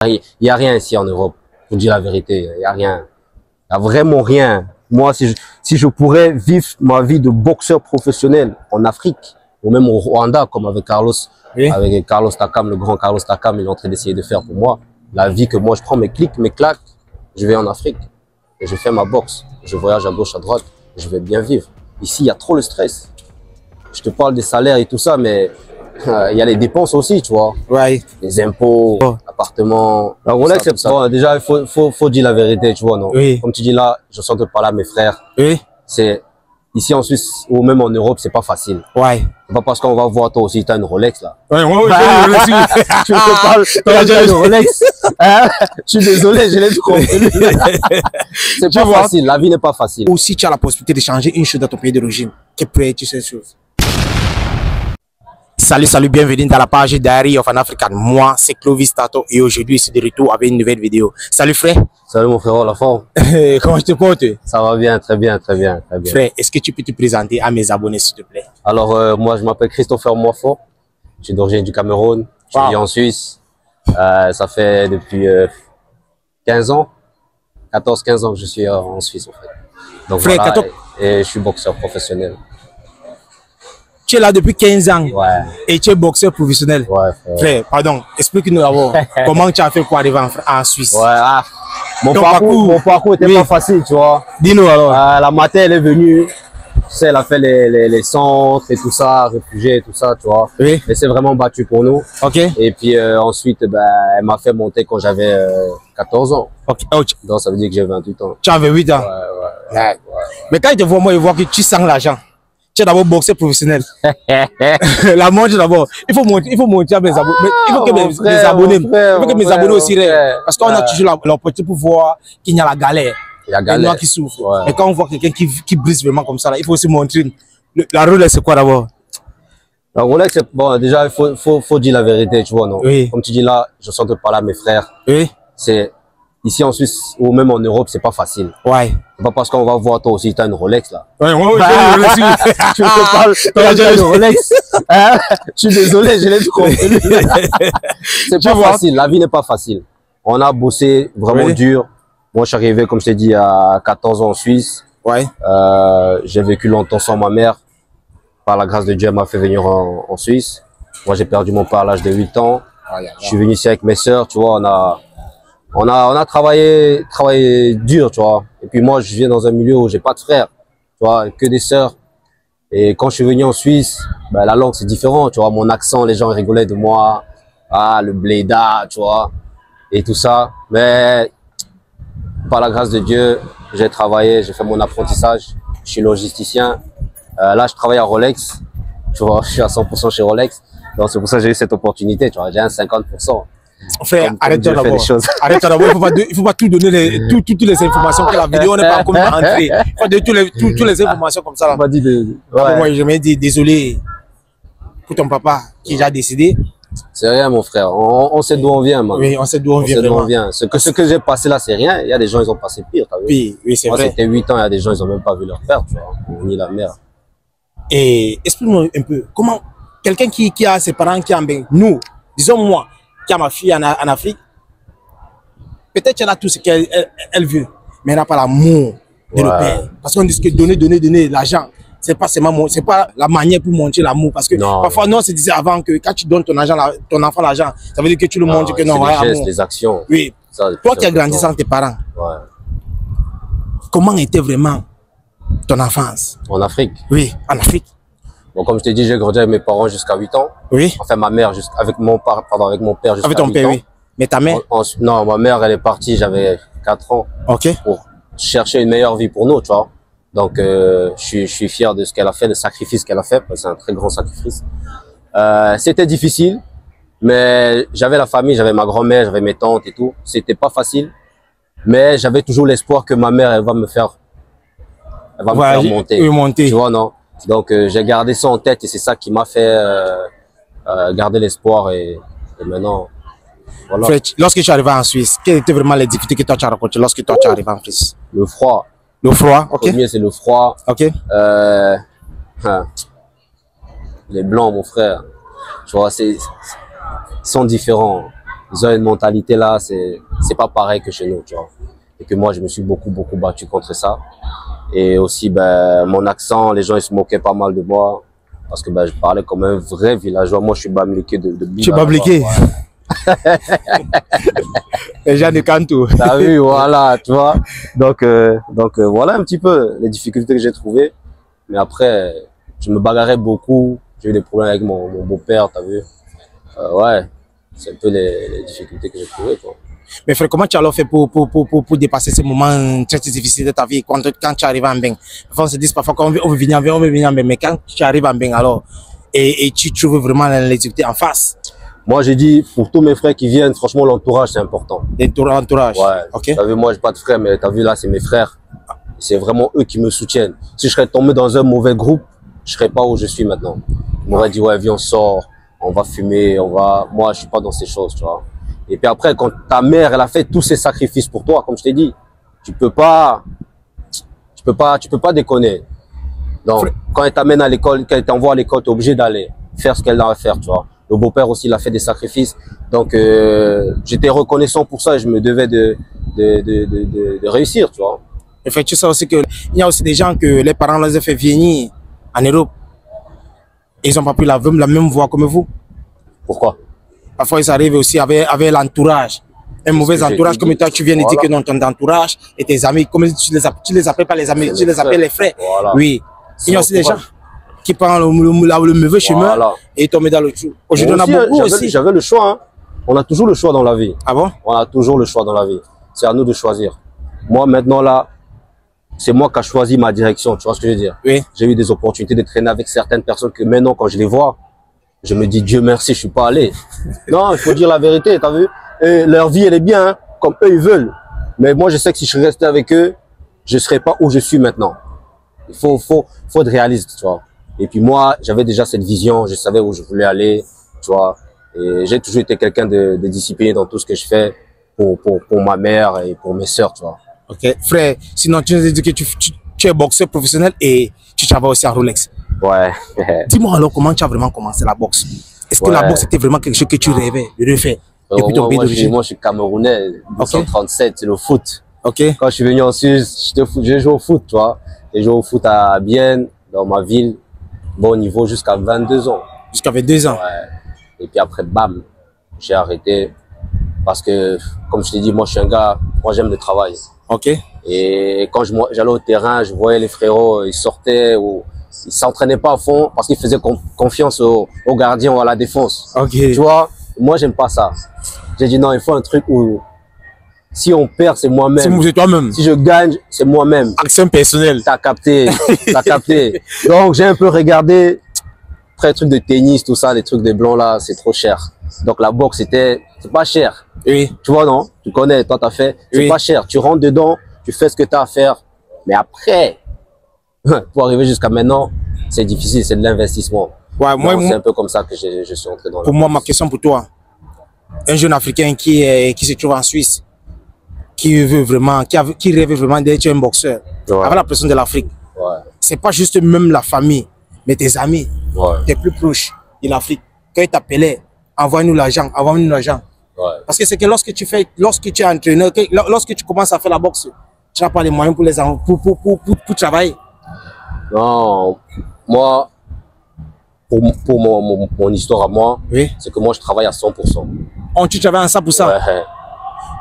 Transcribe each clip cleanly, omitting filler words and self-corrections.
Il n'y a rien ici en Europe. Je vous dis la vérité, il n'y a rien. Il n'y a vraiment rien. Moi, si je pourrais vivre ma vie de boxeur professionnel en Afrique, ou même au Rwanda, comme avec Carlos Takam, le grand Carlos Takam, il est en train d'essayer de faire pour moi. La vie que moi, je prends mes clics, mes claques, je vais en Afrique. Et je fais ma boxe. Je voyage à gauche, à droite. Je vais bien vivre. Ici, il y a trop le stress. Je te parle des salaires et tout ça, mais il y a les dépenses aussi, tu vois. Ouais. Les impôts, l'appartement. La Rolex, c'est bon, déjà, il faut dire la vérité, tu vois, non? Oui. Comme tu dis là, je sens que parler à mes frères. Oui. C'est ici en Suisse ou même en Europe, c'est pas facile. Ouais. C'est pas parce qu'on va voir toi aussi, tu as une Rolex là. Ouais, Tu te parles, t'as une Rolex. Je suis désolé, je l'ai trop. C'est pas facile, la vie n'est pas facile. Ou si tu as la possibilité de changer une chose dans ton pays d'origine, que pourrais-tu cette chose? Salut, bienvenue dans la page Diary of an African. Moi, c'est Clovis Tato et aujourd'hui, je suis de retour avec une nouvelle vidéo. Salut frère. Salut mon frérot, la forme. Comment je te porte? Ça va bien, très bien. Frère, est-ce que tu peux te présenter à mes abonnés s'il te plaît? Alors, moi, je m'appelle Christopher Moifo. Je suis d'origine du Cameroun. Je vis en Suisse. Ça fait depuis 15 ans, 14-15 ans que je suis en Suisse en fait. Donc frère, voilà, et je suis boxeur professionnel. Tu es là depuis 15 ans. Ouais. Et tu es boxeur professionnel. Ouais, frère, pardon, explique-nous d'abord comment tu as fait pour arriver en Suisse. Ouais, mon parcours était pas facile, tu vois. Dis-nous alors. La mater, elle est venue, tu sais, elle a fait les centres et tout ça, réfugiés et tout ça, tu vois. Oui. Elle s'est vraiment battue pour nous. Ok. Et puis ensuite, elle m'a fait monter quand j'avais 14 ans. Ok. Donc ça veut dire que j'ai 28 ans. Tu avais 8 ans. Ouais. Mais quand il te voit, moi, il voit que tu sens l'argent. Tu es d'abord boxeur professionnel. La montre d'abord. Il faut montrer à mes abonnés. Il faut que mes abonnés aussi rêvent. Parce qu'on a toujours l'opportunité pour voir qu'il y a la galère. Il y a galère. Les noirs qui souffrent. Ouais. Et quand on voit quelqu'un qui brise vraiment comme ça, là, il faut aussi montrer. La Rolex, c'est quoi d'abord? La Rolex, bon, déjà, il faut dire la vérité, tu vois, non? Oui. Comme tu dis là, je sens que parler à mes frères. Oui. C'est ici en Suisse ou même en Europe, c'est pas facile. Ouais. C'est pas parce qu'on va voir toi aussi, tu as une Rolex là. Ouais, tu te parles, t'as une Rolex. Je suis désolé, je l'ai trop. C'est pas facile, la vie n'est pas facile. On a bossé vraiment dur. Moi, je suis arrivé, comme je t'ai dit, à 14 ans en Suisse. Ouais. J'ai vécu longtemps sans ma mère. Par la grâce de Dieu, elle m'a fait venir en Suisse. Moi, j'ai perdu mon père à l'âge de 8 ans. Je suis venu ici avec mes sœurs, tu vois, on a travaillé dur, tu vois. Et puis moi, je viens dans un milieu où j'ai pas de frères, tu vois, que des sœurs. Et quand je suis venu en Suisse, ben, la langue c'est différent, tu vois. Mon accent, les gens rigolaient de moi, le bléda, tu vois, et tout ça. Mais par la grâce de Dieu, j'ai travaillé, j'ai fait mon apprentissage. Je suis logisticien. Là, je travaille à Rolex, tu vois. Je suis à 100% chez Rolex, donc c'est pour ça que j'ai eu cette opportunité, tu vois. J'ai un 50%. Frère, arrête-toi d'abord. Arrête-toi d'abord. Il faut pas tout donner toutes les informations que la vidéo n'est pas encore entrée. Il faut donner toutes les informations comme ça. Là. Moi, je me dis désolé pour ton papa qui est déjà décédé. C'est rien, mon frère. On sait d'où on vient, man. Oui, on sait d'où on vient. Ce que j'ai passé là, c'est rien. Il y a des gens, ils ont passé pire, t'as vu? Oui, c'est vrai. Moi, c'était 8 ans, il y a des gens, ils ont même pas vu leur père, tu vois, ni la mère. Et explique-moi un peu, comment quelqu'un qui a ses parents qui ont nous, disons moi, qui a ma fille en Afrique, peut-être qu'elle a tout ce qu'elle veut, mais elle n'a pas l'amour de le père. Parce qu'on dit que donner l'argent, c'est pas la manière pour montrer l'amour. Parce que parfois, nous, on se disait avant que quand tu donnes ton enfant l'argent, ça veut dire que tu le montres que non, c'est les gestes, les actions. Oui. Ça, toi qui as grandi sans tes parents, comment était vraiment ton enfance? En Afrique? Oui, en Afrique. Bon, comme je t'ai dit, j'ai grandi avec mes parents jusqu'à 8 ans. Oui. Enfin, ma mère, avec mon père jusqu'à 8 ans. Avec ton père, oui. Mais ta mère? Non, ma mère, elle est partie, j'avais 4 ans. Ok. Pour chercher une meilleure vie pour nous, tu vois. Donc, je suis fier de ce qu'elle a fait, le sacrifice qu'elle a fait, parce que c'est un très grand sacrifice. C'était difficile, mais j'avais la famille, j'avais ma grand-mère, j'avais mes tantes et tout. C'était pas facile, mais j'avais toujours l'espoir que ma mère, elle va me faire monter. Tu vois, non? Donc, j'ai gardé ça en tête et c'est ça qui m'a fait garder l'espoir et maintenant, voilà. Fred, lorsque tu es arrivé en Suisse, quelles étaient vraiment les difficultés que toi tu as rencontrées lorsque toi tu es arrivé en Suisse? Le froid. Le froid, ok. Le premier, c'est le froid. Ok. Les blancs, mon frère, tu vois, ils sont différents. ils ont une mentalité là, c'est pas pareil que chez nous, tu vois. Et que moi, je me suis beaucoup battu contre ça. Et aussi, ben, mon accent, les gens, ils se moquaient pas mal de moi. Parce que ben, je parlais comme un vrai villageois. Moi, je suis bamliqué de Tu es bamliqué? Ouais. Les gens de Kantou. T'as vu, voilà, tu vois. Donc, voilà un petit peu les difficultés que j'ai trouvées. Mais après, je me bagarrais beaucoup. J'ai eu des problèmes avec mon beau-père, t'as vu. Ouais, c'est un peu les difficultés que j'ai trouvées, quoi. Mais frère, comment tu as alors fait pour dépasser ces moments très difficiles de ta vie quand tu arrives en Beng? Enfin, on se dit parfois qu'on veut venir en Beng, mais quand tu arrives en Beng alors, et tu trouves vraiment les difficultés en face. Moi, j'ai dit, pour tous mes frères qui viennent, franchement, l'entourage, c'est important. L'entourage? Ouais. Ok. T'as vu, moi, j'ai pas de frères, mais t'as vu, là, c'est mes frères. C'est vraiment eux qui me soutiennent. Si je serais tombé dans un mauvais groupe, je serais pas où je suis maintenant. Ils m'auraient dit, ouais, viens, on sort, on va fumer, Moi, je suis pas dans ces choses, tu vois. Et puis après, quand ta mère, elle a fait tous ces sacrifices pour toi, comme je t'ai dit, tu peux pas déconner. Donc, quand elle t'amène à l'école, quand elle t'envoie à l'école, t'es obligé d'aller faire ce qu'elle a à faire, tu vois. Le beau-père aussi, il a fait des sacrifices. Donc, j'étais reconnaissant pour ça et je me devais de réussir, tu vois. En fait, tu sais aussi qu'il y a aussi des gens que les parents les ont fait venir en Europe. Ils n'ont pas pris la même voie comme vous. Pourquoi? Parfois, ils arrivent aussi avec l'entourage. Un mauvais entourage, comme toi, tu viens de dire que dans ton entourage et tes amis, comme tu les appelles pas les amis, tu les appelles les frères. Voilà. Oui. Il y a aussi des gens qui prennent le mauvais chemin et tombent dans le trou. Aujourd'hui, on a beaucoup aussi. J'avais le choix. Hein. On a toujours le choix dans la vie. Ah bon? On a toujours le choix dans la vie. C'est à nous de choisir. Moi, maintenant, là, c'est moi qui ai choisi ma direction. Tu vois ce que je veux dire? Oui. J'ai eu des opportunités de traîner avec certaines personnes que maintenant, quand je les vois, je me dis, Dieu merci, je suis pas allé. Non, il faut dire la vérité, t'as vu? Et leur vie, elle est bien, hein, comme eux, ils veulent. Mais moi, je sais que si je restais avec eux, je serais pas où je suis maintenant. Il faut être réaliste, tu vois. Et puis moi, j'avais déjà cette vision, je savais où je voulais aller, tu vois. Et j'ai toujours été quelqu'un de discipliné dans tout ce que je fais pour ma mère et pour mes sœurs, tu vois. Ok. Frère, sinon, tu nous as dit que tu es boxeur professionnel et tu travailles aussi à Rolex. Ouais. Dis-moi alors comment tu as vraiment commencé la boxe. Est-ce que la boxe était vraiment quelque chose que tu rêvais de refaire depuis ton pays d'origine? Moi, je suis camerounais, 1937, c'est le foot. Ok. Quand je suis venu en Suisse, j'ai joué au foot, tu vois. J'ai joué au foot à Bienne, dans ma ville, bon niveau jusqu'à 22 ans. Jusqu'à 22 ans? Ouais. Et puis après, bam, j'ai arrêté. Parce que, comme je t'ai dit, moi, je suis un gars, moi, j'aime le travail. Ok. Et quand j'allais au terrain, je voyais les frérots, ils sortaient ou ils s'entraînaient pas à fond parce qu'ils faisaient confiance aux gardiens ou à la défense. Ok. Tu vois, moi, j'aime pas ça. J'ai dit non, il faut un truc où si on perd, c'est moi-même. C'est toi-même. Si je gagne, c'est moi-même. Action personnelle. T'as capté, t'as capté. Donc, j'ai un peu regardé, après, les trucs de tennis, tout ça, les trucs des blancs là, c'est trop cher. Donc, la boxe, c'est pas cher. Oui. Tu vois, non? Tu connais, toi, t'as fait. C'est pas cher. Tu rentres dedans, tu fais ce que t'as à faire. Mais après, pour arriver jusqu'à maintenant, c'est difficile, c'est de l'investissement. Ouais, moi, c'est un peu comme ça que je suis entré dans la Pour moi, ma question pour toi, un jeune Africain qui se trouve en Suisse, qui veut vraiment, qui rêve vraiment d'être un boxeur, avec la pression de l'Afrique, c'est pas juste même la famille, mais tes amis, tes plus proches de l'Afrique, quand ils t'appelaient, envoie-nous l'argent, envoie-nous l'argent. Parce que c'est que lorsque tu es entraîneur, lorsque tu commences à faire la boxe, tu n'as pas les moyens pour travailler. Non, moi, pour mon histoire à moi, c'est que moi je travaille à 100%. Oh, tu travailles à 100%? Ouais.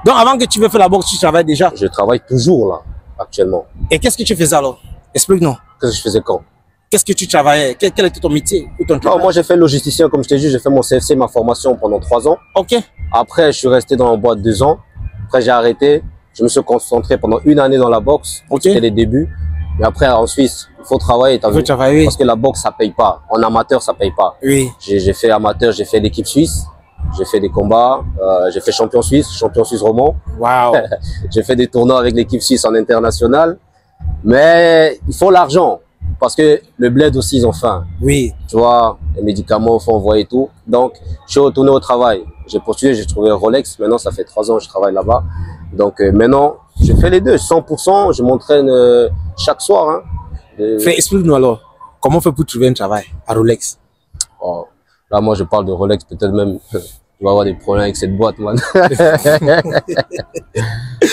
Donc avant que tu veux faire la boxe, tu travailles déjà? Je travaille toujours là, actuellement. Et qu'est-ce que tu faisais alors? Explique-nous. Qu'est-ce que je faisais quand? Qu'est-ce que tu travaillais? Quel était ton métier ou ton travail? Moi j'ai fait logisticien, comme je t'ai dit, j'ai fait mon CFC, ma formation pendant 3 ans. Ok. Après, je suis resté dans la boîte 2 ans. Après, j'ai arrêté. Je me suis concentré pendant 1 année dans la boxe. C'était les débuts. Mais après, en Suisse, il faut travailler. Parce que la boxe, ça paye pas. En amateur, ça paye pas. Oui. J'ai fait amateur, j'ai fait l'équipe suisse. J'ai fait des combats. J'ai fait champion suisse roman. Waouh. J'ai fait des tournois avec l'équipe suisse en international. Mais il faut l'argent. Parce que le bled aussi, ils ont faim. Oui. Tu vois, les médicaments, il faut envoyer tout. Donc, je suis retourné au travail. J'ai postulé, j'ai trouvé Rolex. Maintenant, ça fait 3 ans que je travaille là-bas. Donc, maintenant, je fais les deux. 100%, je m'entraîne chaque soir. Hein. Explique-nous alors, comment on fait pour trouver un travail à Rolex? Là, moi, je parle de Rolex peut-être même Tu vas avoir des problèmes avec cette boîte, man.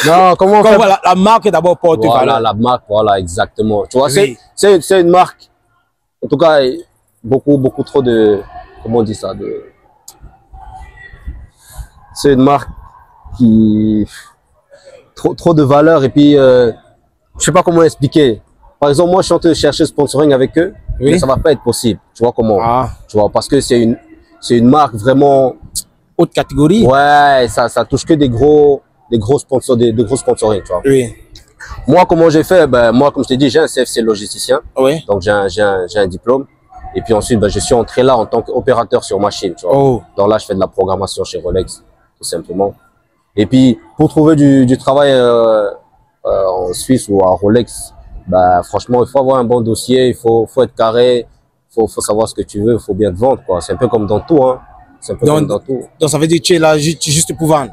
Non, comment on fait? La marque d'abord porte voilà, valeur. la marque, voilà, exactement. Tu vois, Oui. c'est une marque, en tout cas, beaucoup trop de, comment on dit ça, c'est une marque qui, trop de valeur, et puis, je sais pas comment expliquer. Par exemple, moi, je suis en train de chercher sponsoring avec eux, Oui. mais ça va pas être possible. Tu vois comment? Ah. Tu vois, parce que c'est une marque vraiment, Haute catégorie. ouais, ça touche que des gros sponsors, des gros sponsoring, tu vois. Oui. Moi, comment j'ai fait? Ben, moi, comme je t'ai dit, j'ai un CFC logisticien. Oui. Donc, j'ai un diplôme. Et puis ensuite, ben, je suis entré là en tant qu'opérateur sur machine, tu vois. Oh. Donc là, je fais de la programmation chez Rolex, tout simplement. Et puis, pour trouver du travail en Suisse ou à Rolex, ben, franchement, il faut avoir un bon dossier, il faut être carré, faut savoir ce que tu veux, il faut bien te vendre, quoi. C'est un peu comme dans tout, hein. C'est un peu comme dans tout. Donc ça veut dire que tu es là juste pour vendre.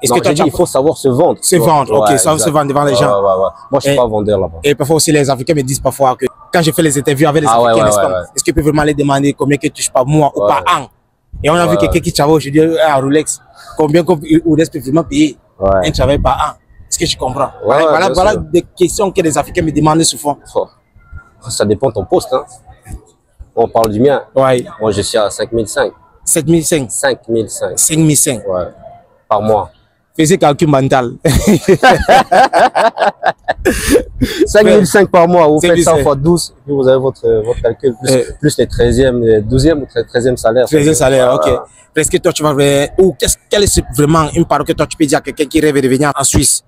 Est-ce Non, que toi, il faut savoir se vendre. se vendre, ok, Ouais, ça se vendre devant les gens. Ouais. Moi, je suis pas vendeur là-bas. Et parfois aussi, les Africains me disent parfois que quand je fais les interviews avec les Africains, est-ce qu'ils peuvent vraiment les demander combien que tu touches par mois ou par an? Et on a vu quelqu'un qui travaille aujourd'hui à Rolex, combien Rolex peut vraiment payer un travail par an. Est-ce que tu comprends? Voilà des questions que les Africains me demandent souvent. Ça dépend de ton poste, hein. On parle du mien. Ouais. Moi, je suis à 5005. 7005. 5005. 5005. Ouais. Par mois. Faisais calcul mental. 5005 par mois. Vous faites ça fois 12. Puis vous avez votre calcul. Plus les 13e, les 12e ou 13e salaire. 13e salaire, ok. Est-ce que toi, tu vas ou quelle est vraiment une parole que toi, tu peux dire à quelqu'un qui rêve de venir en Suisse?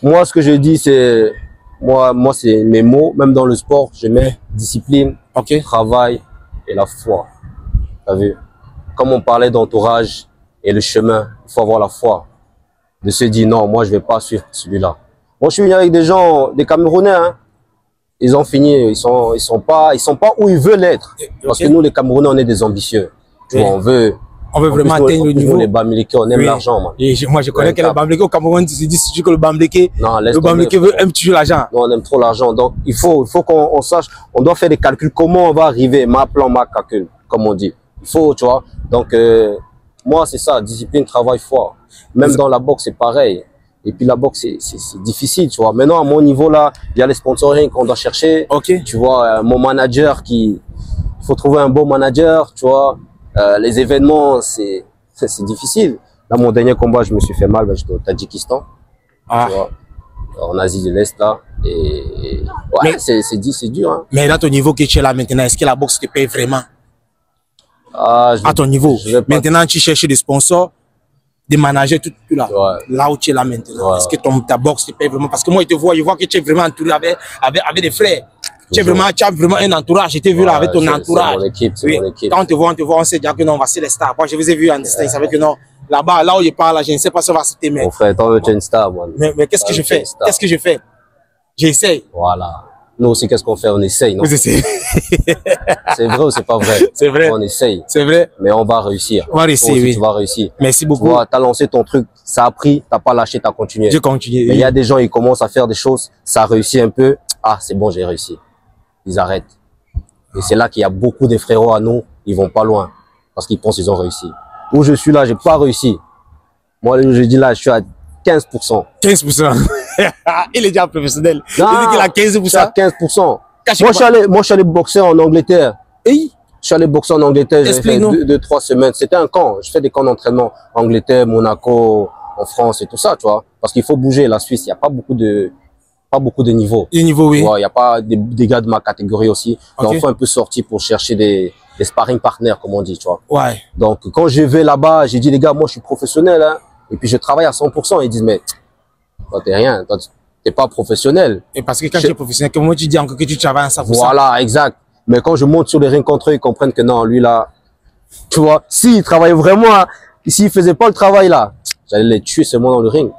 Moi, ce que je dis, c'est, moi, c'est mes mots. Même dans le sport, je mets discipline, travail et la foi. T'as vu? Comme on parlait d'entourage et le chemin, il faut avoir la foi. De se dire non, moi je vais pas suivre celui-là. Moi je suis venu avec des gens, des Camerounais, hein. Ils ont fini, ils sont pas où ils veulent être. Parce que nous les Camerounais on est des ambitieux. Tu vois, on veut vraiment atteindre le niveau. Les Bamileke, on aime l'argent, man. Et moi je connais que les Bamileke au Cameroun, tu dis que le Bamileke aime toujours l'argent. Non, on aime trop l'argent. Donc il faut qu'on sache, on doit faire des calculs, comment on va arriver, ma plan, ma calcul, comme on dit. Il faut, tu vois. Donc moi c'est ça, discipline, travail, foi. Même dans la boxe, c'est pareil. Et puis la boxe, c'est difficile, tu vois. Maintenant, à mon niveau là, il y a les sponsoring qu'on doit chercher. Tu vois, mon manager il faut trouver un bon manager, tu vois. Les événements, c'est difficile. Là, mon dernier combat, je me suis fait mal, j'étais au Tadjikistan. Tu vois, en Asie de l'Est, là. Et ouais, c'est dur, hein. Mais là, ton niveau que tu es là maintenant, est-ce que la boxe te paye vraiment? À ton niveau. Maintenant, tu cherches des sponsors, des managers, tout là. Là où tu es là maintenant. Est-ce que ta boxe te paye vraiment? Parce que moi, je vois que tu es vraiment entouré avec des frères. Tu as vraiment un entourage. Je t'ai vu là avec ton entourage. Mon équipe, mon équipe. Quand on te voit, on sait déjà que non, on va ser les stars. Moi, je vous ai vu en distance. Ils savaient que non, là-bas, là où je parle, là, je ne sais pas si on va citer. Mon frère, toi, tu es une star, moi. Mais qu'est-ce que je fais? Qu'est-ce que je fais? J'essaye. Voilà. Nous aussi, qu'est-ce qu'on fait? On essaye, non? Vous essayez. C'est vrai ou c'est pas vrai? C'est vrai. On essaye. C'est vrai. Mais on va réussir. On va réussir, oui. Tu vas réussir. Merci beaucoup. Tu as lancé ton truc, ça a pris, t'as pas lâché, t'as continué. J'ai continué. Mais il y a des gens, ils commencent à faire des choses, ça réussit un peu. Ah, c'est bon, j'ai réussi. Ils arrêtent. Et c'est là qu'il y a beaucoup de frérots à nous, ils vont pas loin. Parce qu'ils pensent qu'ils ont réussi. Où je suis là, j'ai pas réussi. Moi, je dis là, je suis à 15%. 15%. Il est déjà professionnel. Non, il dit qu'il a 15%. Je suis à 15%. Moi, je suis allé boxer en Angleterre. Et je suis allé boxer en Angleterre. J'ai fait 2-3 semaines. C'était un camp. Je fais des camps d'entraînement. Angleterre, Monaco, en France et tout ça, tu vois. Parce qu'il faut bouger. La Suisse, il n'y a pas beaucoup de niveaux. Les niveaux, oui. Il n'y a pas des gars de ma catégorie aussi. Donc, il faut un peu sortir pour chercher des sparring partners, comme on dit, tu vois. Ouais. Donc, quand je vais là-bas, j'ai dit, les gars, moi, je suis professionnel, hein. Et puis, je travaille à 100%. Ils disent, mais, toi, t'es rien. Toi, t'es pas professionnel. Et parce que quand tu es professionnel, comment tu dis encore que tu travailles à 100%? Voilà, exact. Mais quand je monte sur les rings contre eux, ils comprennent que non, lui là, tu vois, s'il travaillait vraiment, hein, s'il faisait pas le travail là, j'allais les tuer seulement dans le ring.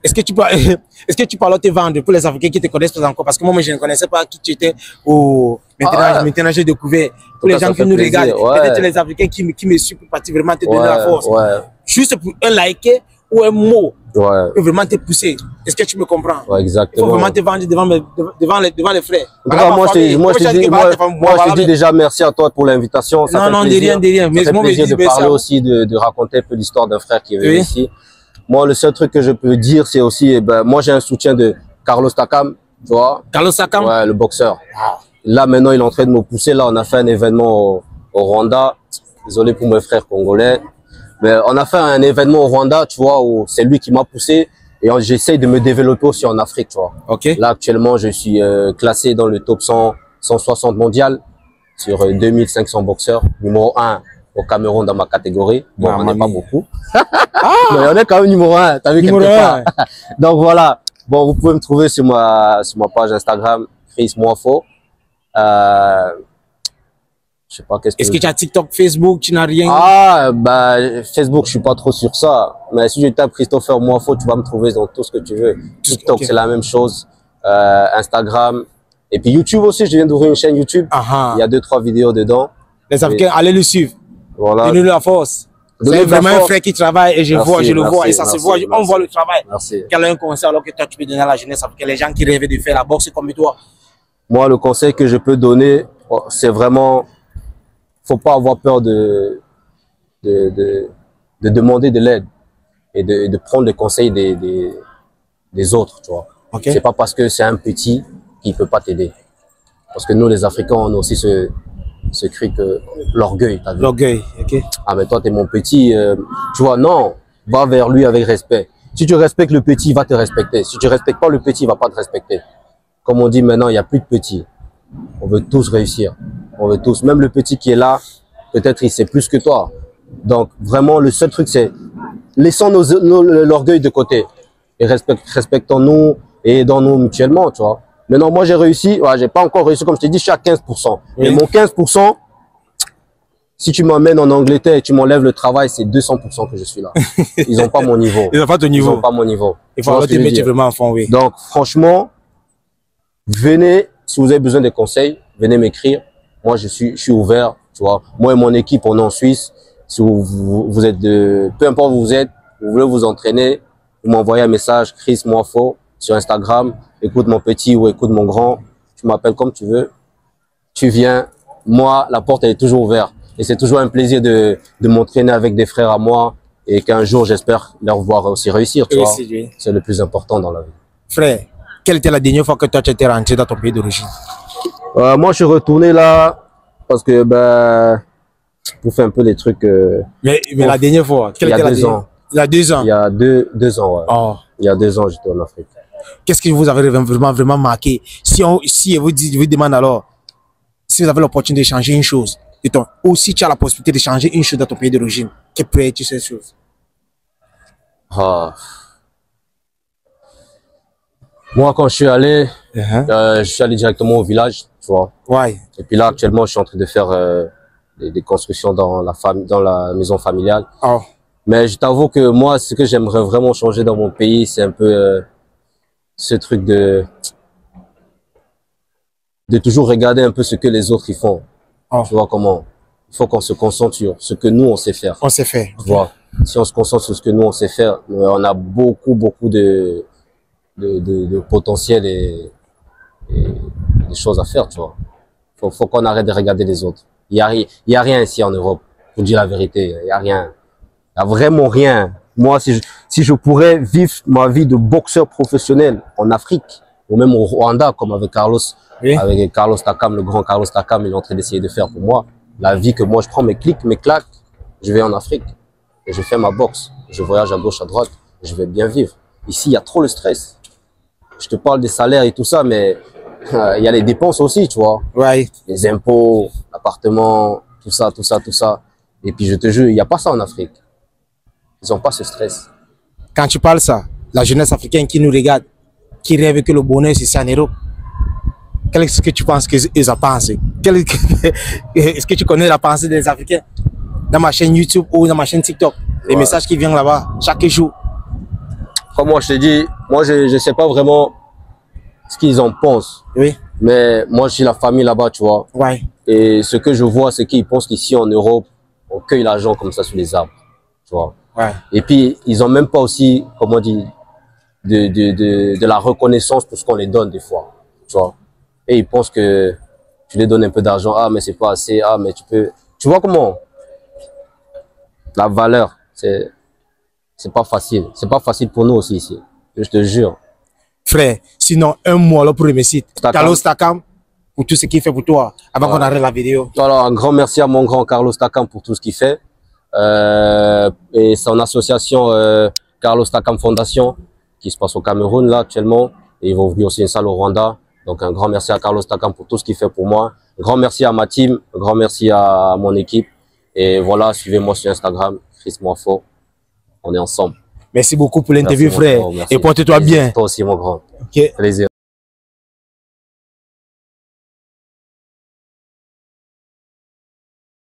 Est-ce que tu parles te vendre pour les Africains qui te connaissent pas encore? Parce que moi, je ne connaissais pas qui tu étais. Maintenant, j'ai découvert. Pour les gens qui nous regardent, peut-être les Africains qui me suivent pour partir vraiment te donner la force. Juste pour un liker ou un mot Ouais. peut vraiment te pousser. Est-ce que tu me comprends? Ouais, exactement. Il faut vraiment te vendre devant les frères. En tout cas, moi, je te dis déjà merci à toi pour l'invitation. Non, de rien. Ça fait plaisir de parler aussi, de raconter un peu l'histoire d'un frère qui est venu ici. Moi, le seul truc que je peux dire, c'est aussi, eh ben, moi, j'ai un soutien de Carlos Takam, tu vois. Carlos Takam? Ouais, le boxeur. Là, maintenant, il est en train de me pousser. Là, on a fait un événement au Rwanda. Désolé pour mes frères congolais. Mais on a fait un événement au Rwanda, tu vois, où c'est lui qui m'a poussé. Et j'essaye de me développer aussi en Afrique, tu vois. Okay. Là, actuellement, je suis classé dans le top 160 mondial sur 2500 boxeurs. Numéro 1 au Cameroun dans ma catégorie. Bon, on n'est pas beaucoup. Mais on est quand même numéro 1, t'as vu quelque part. Donc voilà. Bon, vous pouvez me trouver sur ma page Instagram, Chris Mwafo. Je sais pas qu'est-ce que... Est-ce que tu as TikTok, Facebook, tu n'as rien? Ah, bah, Facebook, je suis pas trop sur ça. Mais si je tape Christopher Mwafo, tu vas me trouver dans tout ce que tu veux. TikTok, c'est la même chose. Instagram. Et puis YouTube aussi, je viens d'ouvrir une chaîne YouTube. Il y a 2-3 vidéos dedans. Les Africains, allez le suivre. Voilà. Donnez-nous la force. C'est vraiment un frère qui travaille et je le vois et ça se voit. On voit le travail. Merci. Quel est un conseil alors que toi, tu peux donner à la jeunesse africaine, les gens qui rêvent de faire la boxe comme toi? Moi, le conseil que je peux donner, c'est vraiment, faut pas avoir peur de demander de l'aide et de prendre les conseils des autres, tu vois. Okay. C'est pas parce que c'est un petit qui peut pas t'aider. Parce que nous, les Africains, on a aussi ce cri que l'orgueil, t'as vu. L'orgueil, ok. Ah, mais toi, t'es mon petit, tu vois, non, va vers lui avec respect. Si tu respectes le petit, il va te respecter. Si tu respectes pas le petit, il va pas te respecter. Comme on dit maintenant, il n'y a plus de petits. On veut tous réussir. On veut tous. Même le petit qui est là, peut-être il sait plus que toi. Donc, vraiment, le seul truc, c'est laissons l'orgueil de côté. Et respectons-nous et aidons-nous mutuellement, tu vois. Maintenant, moi, j'ai réussi. Ouais, j'ai pas encore réussi. Comme je t'ai dit, je suis à 15%. Oui. Et mon 15%, si tu m'emmènes en Angleterre et tu m'enlèves le travail, c'est 200% que je suis là. Ils n'ont pas mon niveau. Ils n'ont pas ton niveau. Ils n'ont pas mon niveau. Il faut te mettre vraiment en fond, oui. Donc, franchement, venez, si vous avez besoin de conseils, venez m'écrire. Moi, je suis ouvert, tu vois. Moi et mon équipe, on est en Suisse. Si vous êtes peu importe où vous êtes, vous voulez vous entraîner, vous m'envoyez un message, Chris Mwafo, sur Instagram. Écoute mon petit ou écoute mon grand. Tu m'appelles comme tu veux. Tu viens. Moi, la porte, elle est toujours ouverte. Et c'est toujours un plaisir de m'entraîner avec des frères à moi. Et qu'un jour, j'espère leur voir aussi réussir, tu vois. C'est le plus important dans la vie. Frère, quelle était la dernière fois que toi, tu étais rentré dans ton pays d'origine? Moi, je suis retourné là parce que, ben, pour faire un peu les trucs... mais la dernière fois, il y a 2 ans. Il y a 2 ans? Il y a 2 ans, ouais. Oh. Il y a 2 ans, j'étais en Afrique. Qu'est-ce que vous avez vraiment marqué? Si vous demande alors, si vous avez l'opportunité de changer une chose, ou si tu as la possibilité de changer une chose dans ton pays d'origine, que pourrais-tu cette chose? Moi, quand je suis allé, je suis allé directement au village, tu vois. Ouais. Et puis là, actuellement, je suis en train de faire des constructions dans la maison familiale. Oh. Mais je t'avoue que moi, ce que j'aimerais vraiment changer dans mon pays, c'est un peu ce truc de toujours regarder un peu ce que les autres y font. Oh. Tu vois comment? Il faut qu'on se concentre sur ce que nous, on sait faire. On sait faire. Tu vois? Si on se concentre sur ce que nous, on sait faire, on a beaucoup de potentiel et des choses à faire, tu vois. Faut qu'on arrête de regarder les autres. Il y a rien ici en Europe. Pour dire la vérité, il y a rien. Il y a vraiment rien. Moi, si je pourrais vivre ma vie de boxeur professionnel en Afrique, ou même au Rwanda, comme avec Carlos Takam, le grand Carlos Takam, il est en train d'essayer de faire pour moi. La vie que moi, je prends mes clics, mes claques, je vais en Afrique et je fais ma boxe. Je voyage à gauche, à droite, je vais bien vivre. Ici, il y a trop le stress. Je te parle des salaires et tout ça, mais il y a les dépenses aussi, tu vois. Ouais. Les impôts, l'appartement, tout ça. Et puis, je te jure, il n'y a pas ça en Afrique. Ils n'ont pas ce stress. Quand tu parles ça, la jeunesse africaine qui nous regarde, qui rêve que le bonheur, c'est en Europe, qu'est-ce que tu penses qu'ils en pensent? Est-ce que tu connais la pensée des Africains? Dans ma chaîne YouTube ou dans ma chaîne TikTok, les messages qui viennent là-bas, chaque jour. Comme moi, je te dis, moi, je sais pas vraiment ce qu'ils en pensent. Oui. Mais moi, j'ai la famille là-bas, tu vois. Ouais. Et ce que je vois, c'est qu'ils pensent qu'ici, en Europe, on cueille l'argent comme ça sous les arbres. Tu vois. Ouais. Et puis, ils ont même pas aussi, comment on dit, de la reconnaissance pour ce qu'on les donne des fois. Tu vois. Et ils pensent que tu les donnes un peu d'argent. Ah, mais c'est pas assez. Ah, mais tu peux. Tu vois comment? La valeur, c'est pas facile. C'est pas facile pour nous aussi ici. Je te jure. Frère, sinon, un mot alors pour remercier Carlos Takam pour tout ce qu'il fait pour toi avant qu'on arrête la vidéo. Alors, un grand merci à mon grand Carlos Takam pour tout ce qu'il fait. Et son association Carlos Takam Fondation qui se passe au Cameroun là actuellement. Et ils vont ouvrir aussi une salle au Rwanda. Donc, un grand merci à Carlos Takam pour tout ce qu'il fait pour moi. Un grand merci à ma team. Un grand merci à mon équipe. Et voilà, suivez-moi sur Instagram, Chris Moifo. On est ensemble. Merci beaucoup pour l'interview, frère. Merci. Et porte-toi bien. Toi aussi, mon grand. Okay. Plaisir.